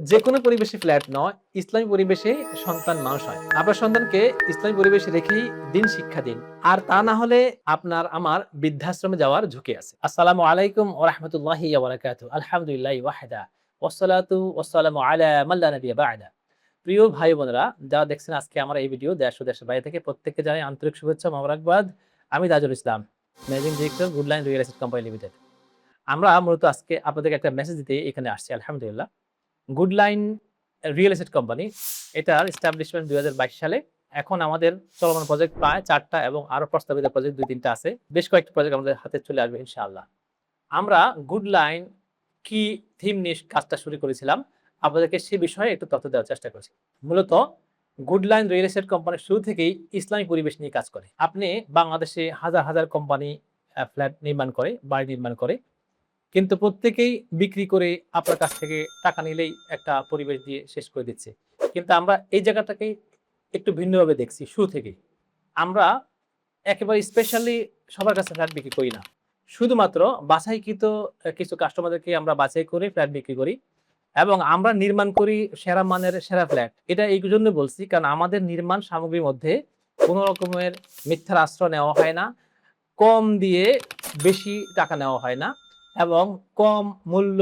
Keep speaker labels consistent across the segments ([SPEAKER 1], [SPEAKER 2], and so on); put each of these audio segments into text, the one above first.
[SPEAKER 1] যে কোনো পরিবেশে ফ্ল্যাট নয়, ইসলামী পরিবেশে সন্তান মানুষ হয়। আপনার সন্তানকে ইসলামী পরিবেশে রেখেই দিন শিক্ষা দিন। আর তা না হলে আপনার আমার বৃদ্ধাশ্রমে যাওয়ার ঝুঁকি আছে। আসসালামু আলাইকুম ওয়া রাহমাতুল্লাহি ওয়া বারাকাতুহু। আলহামদুলিল্লাহি ওয়াহদা ওয়াসসালাতু ওয়াসসালামু আলা মান লা নাবিয়্যা বা'দা। প্রিয় ভাই বোনেরা, যারা দেখছেন আজকে আমার এই ভিডিও দেশ ও দেশের বাইরে থেকে, প্রত্যেককে জানাই আন্তরিক শুভেচ্ছা, মোবারকবাদ। আমি Tajul Islam, managing director Goodline real estate company limited. আমরা মূলত আজকে আপনাদেরকে একটা মেসেজ দিতে এখানে আসছি। আলহামদুলিল্লাহ। গুডলাইন রিয়েল এস্টেট কোম্পানি, এটার এস্টাবলিশমেন্ট ২০২২ সালে। এখন আমাদের চলমান প্রজেক্ট প্রায় ৪ টা এবং আরো প্রস্তাবিত প্রজেক্ট ২-৩ টা আছে। বেশ কয়েকটা প্রজেক্ট আমাদের হাতে চলে আসবে ইনশাআল্লাহ। আমরা গুডলাইন কি থিম নিয়ে কাজটা শুরু করেছিলাম, আপনাদেরকে সে বিষয়ে একটু তথ্য দেওয়ার চেষ্টা করছি। মূলত গুডলাইন রিয়েল এস্টেট কোম্পানি শুরু থেকেই ইসলামী পরিবেশ নিয়ে কাজ করে। আপনি বাংলাদেশে হাজার, হাজার কোম্পানি ফ্ল্যাট নির্মাণ করে, বাড়ি নির্মাণ করে। কিন্তু প্রত্যেকেই বিক্রি করে আপনার কাছ থেকে টাকা নিলেই একটা পরিবেশ দিয়ে শেষ করে দিচ্ছে। কিন্তু আমরা এই জায়গাটাকে একটু ভিন্নভাবে দেখছি শুরু থেকেই। আমরা একেবারে স্পেশালি সবার কাছে ফ্ল্যাট বিক্রি করি না। শুধুমাত্র বাছাইকৃত কিছু কাস্টমারদেরকে আমরা বাছাই করে ফ্ল্যাট বিক্রি করি এবং আমরা নির্মাণ করি সেরা মানের সেরা ফ্ল্যাট। এটা এই জন্য বলছি, কারণ আমাদের নির্মাণ সামগ্রীর মধ্যে কোন রকমের মিথ্যার আশ্রয় নেওয়া হয় না। কম দিয়ে বেশি টাকা নেওয়া হয় না এবং কম মূল্য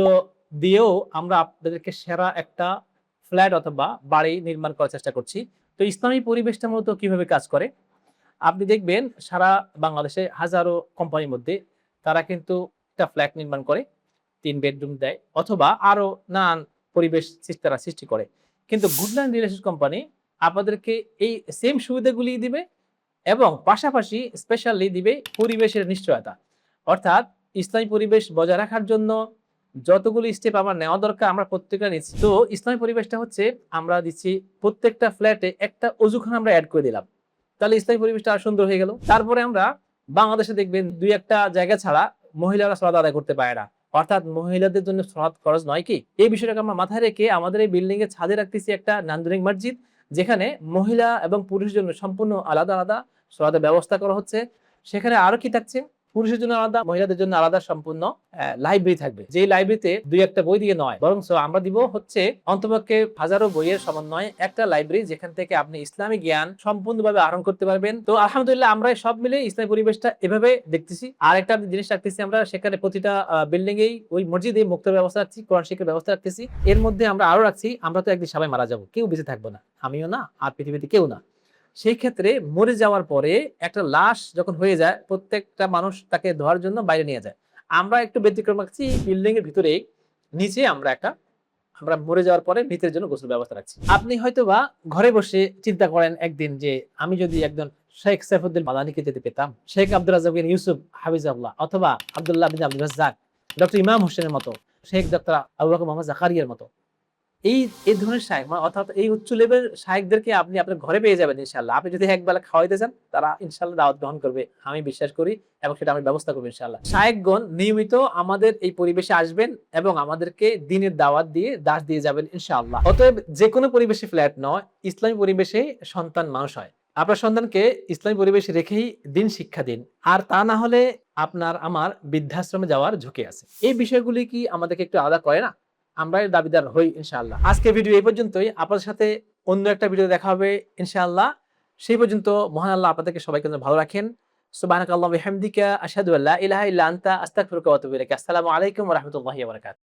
[SPEAKER 1] দিয়েও আমরা আপনাদেরকে সেরা একটা ফ্ল্যাট অথবা বাড়ি নির্মাণ করার চেষ্টা করছি। তো ইসলামী পরিবেশটা মূলত কিভাবে কাজ করে? আপনি দেখবেন সারা বাংলাদেশে হাজারো কোম্পানির মধ্যে তারা কিন্তু একটা ফ্ল্যাট নির্মাণ করে, ৩ বেডরুম দেয় অথবা আরো নানান পরিবেশ তারা সৃষ্টি করে। কিন্তু গুডল্যান্ড রিয়েল এস্টেট কোম্পানি আপনাদেরকে এই সেম সুবিধাগুলি দিবে এবং পাশাপাশি স্পেশালি দিবে পরিবেশের নিশ্চয়তা। অর্থাৎ ইসলামী পরিবেশ বজায় রাখার জন্য যতগুলো স্টেপ আমার নেওয়া দরকার আমরা প্রত্যেকটা নিচ্ছি। তো ইসলামী পরিবেশটা হচ্ছে আমরা দিচ্ছি প্রত্যেকটা ফ্ল্যাটে একটা অজুখানা আমরা এড করে দিলাম। তাহলে ইসলামী পরিবেশটা আরো সুন্দর হয়ে গেল। তারপরে আমরা বাংলাদেশে দেখবেন ২-১ টা জায়গা ছাড়া মহিলারা সালাত আদায় করতে পারে না। অর্থাৎ মহিলাদের জন্য সালাত ফরজ নয় কি? এই বিষয়টাকে আমরা মাথায় রেখে আমাদের এই বিল্ডিং এর ছাদে রাখতেছি একটা নান্দনিক মসজিদ, যেখানে মহিলা এবং পুরুষের জন্য সম্পূর্ণ আলাদা, আলাদা সালাতের ব্যবস্থা করা হচ্ছে। সেখানে আরো কি থাকছে? পুরুষের জন্য আলাদা, মহিলাদের জন্য আলাদা সম্পূর্ণ লাইব্রেরি থাকবে। যেই লাইব্রেরিতে ২-১ টা বই দিয়ে নয়, বরঞ্চ আমরা দিব হচ্ছে অন্তপক্ষে হাজারো বইয়ের সমন্বয়ে একটা লাইব্রেরি, যেখান থেকে আপনি ইসলামী জ্ঞান সম্পূর্ণভাবে আহরণ করতে পারবেন। তো আলহামদুলিল্লাহ আমরা সব মিলে ইসলামী পরিবেশটা এভাবে দেখতেছি। আর একটা জিনিস রাখতেছি, আমরা সেখানে প্রতিটা বিল্ডিং এই ওই মসজিদে মুক্তর ব্যবস্থা রাখছি, কোরআন শিক্ষার ব্যবস্থা রাখতেছি। এর মধ্যে আমরা আরো রাখছি, আমরা তো একদিন সবাই মারা যাবো, কেউ বেঁচে থাকবো না, আমিও না আর পৃথিবীতে কেউ না। সেই ক্ষেত্রে মরে যাওয়ার পরে একটা লাশ যখন হয়ে যায়, প্রত্যেকটা মানুষ তাকে ধোয়ার জন্য বাইরে নিয়ে যায়। আমরা একটু ব্যতিক্রম রাখছি, বিল্ডিং এর ভিতরে নিচে আমরা মরে যাওয়ার পরে মৃতের জন্য গোসল ব্যবস্থা রাখছি। আপনি হয়তোবা ঘরে বসে চিন্তা করেন একদিন যে আমি যদি একজন শেখ সাইফুদ্দিন মাদানিকে যেতে পেতাম, শেখ আব্দুর রাজ্জাক বিন ইউসুফ হাফিজাহুল্লাহ অথবা আব্দুল্লাহ বিন আব্দুর রাজ্জাক, ডক্টর ইমাম হোসেনের মতো, শেখ ডক্টর আবু বকর মোহাম্মদ জাকারিয়ার মতো এই ধরনের শায়েখ, মানে অর্থাৎ এই উচ্চ লেভেলের শায়েখদেরকে আপনি আপনার ঘরে পেয়ে যাবেন ইনশাআল্লাহ। আপনি যদি একবেলা খাওয়াইতে চান, তারা ইনশাআল্লাহ দাওয়াত গ্রহণ করবে। আমি বিশ্বাস করি এবং সেটা আমি ব্যবস্থা করব ইনশাআল্লাহ। শায়েখগণ নিয়মিত আমাদের এই পরিবেশে আসবেন এবং আমাদেরকে দ্বীনের দাওয়াত দিয়ে দাস দিয়ে যাবেন ইনশাআল্লাহ। অতএব যেকোনো পরিবেশে ফ্ল্যাট নয়, ইসলামী পরিবেশে সন্তান মানুষ হয়। আপনার সন্তানকে ইসলামী পরিবেশে রেখেই দিন শিক্ষা দিন। আর তা না হলে আপনার আমার বৃদ্ধাশ্রমে যাওয়ার ঝুঁকি আছে। এই বিষয়গুলি কি আমাদেরকে একটু আলাদা করে না? আমরা এর দাবিদার হই ইনশাআল্লাহ। আজকের ভিডিও এই পর্যন্তই। আপনাদের সাথে অন্য একটা ভিডিও দেখা হবে ইনশাআল্লাহ। সেই পর্যন্ত মহান আল্লাহ আপনাদেরকে সবাইকে যেন ভালো রাখেন। সুবহানাকাল্লাহু ওয়া বিহামদিকা আশহাদু আল্লা ইলাহা ইল্লা আনতা আস্তাগফিরুকা ওয়া আতুবু ইলাইক। আসসালামু আলাইকুম ওয়া রাহমাতুল্লাহি ওয়া বারাকাতুহু।